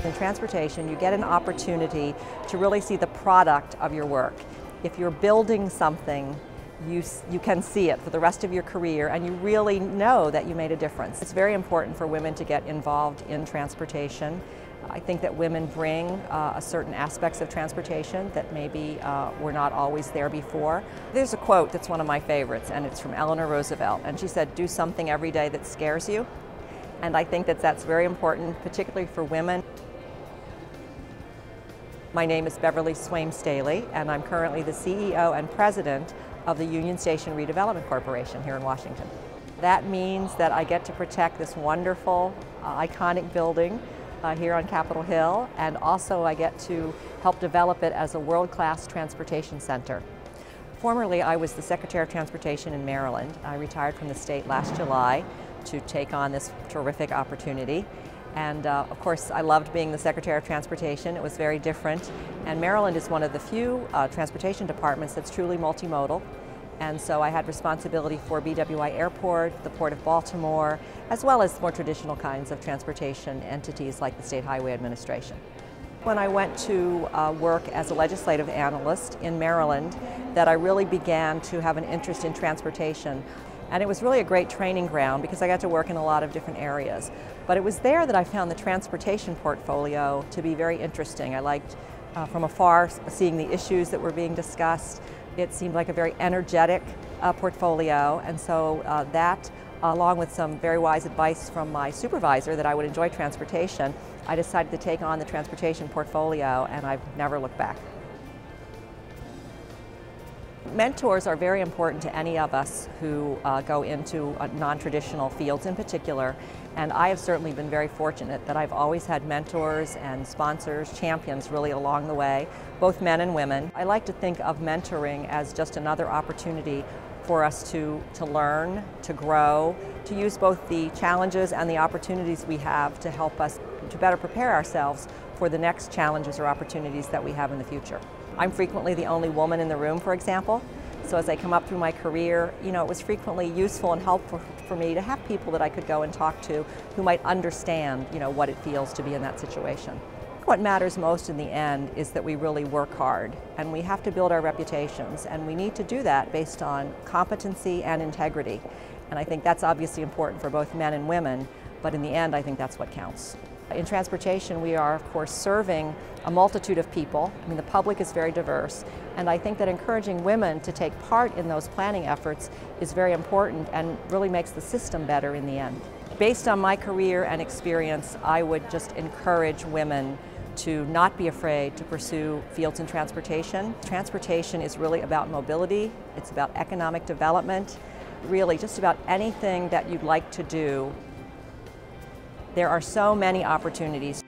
In transportation, you get an opportunity to really see the product of your work. If you're building something, you can see it for the rest of your career, and you really know that you made a difference. It's very important for women to get involved in transportation. I think that women bring certain aspects of transportation that maybe were not always there before. There's a quote that's one of my favorites, and it's from Eleanor Roosevelt, and she said, "Do something every day that scares you." And I think that that's very important, particularly for women. My name is Beverley SwaimStaley, and I'm currently the CEO and President of the Union Station Redevelopment Corporation here in Washington. That means that I get to protect this wonderful, iconic building here on Capitol Hill, and also I get to help develop it as a world-class transportation center. Formerly, I was the Secretary of Transportation in Maryland. I retired from the state last July to take on this terrific opportunity. And of course, I loved being the Secretary of Transportation. It was very different. And Maryland is one of the few transportation departments that's truly multimodal. And so I had responsibility for BWI Airport, the Port of Baltimore, as well as more traditional kinds of transportation entities like the State Highway Administration. When I went to work as a legislative analyst in Maryland, that I really began to have an interest in transportation. And it was really a great training ground because I got to work in a lot of different areas. But it was there that I found the transportation portfolio to be very interesting. I liked from afar seeing the issues that were being discussed. It seemed like a very energetic portfolio, and so that, along with some very wise advice from my supervisor that I would enjoy transportation, I decided to take on the transportation portfolio, and I've never looked back. Mentors are very important to any of us who go into non-traditional fields in particular, and I have certainly been very fortunate that I've always had mentors and sponsors, champions really along the way, both men and women. I like to think of mentoring as just another opportunity for us to learn, to grow, to use both the challenges and the opportunities we have to help us to better prepare ourselves for the next challenges or opportunities that we have in the future. I'm frequently the only woman in the room, for example, so as I come up through my career, it was frequently useful and helpful for me to have people that I could go and talk to who might understand, what it feels to be in that situation. What matters most in the end is that we really work hard, and we have to build our reputations, and we need to do that based on competency and integrity. And I think that's obviously important for both men and women, but in the end, I think that's what counts. In transportation, we are, of course, serving a multitude of people. I mean, the public is very diverse, and I think that encouraging women to take part in those planning efforts is very important and really makes the system better in the end. Based on my career and experience, I would just encourage women to not be afraid to pursue fields in transportation. Transportation is really about mobility, it's about economic development, really just about anything that you'd like to do. There are so many opportunities.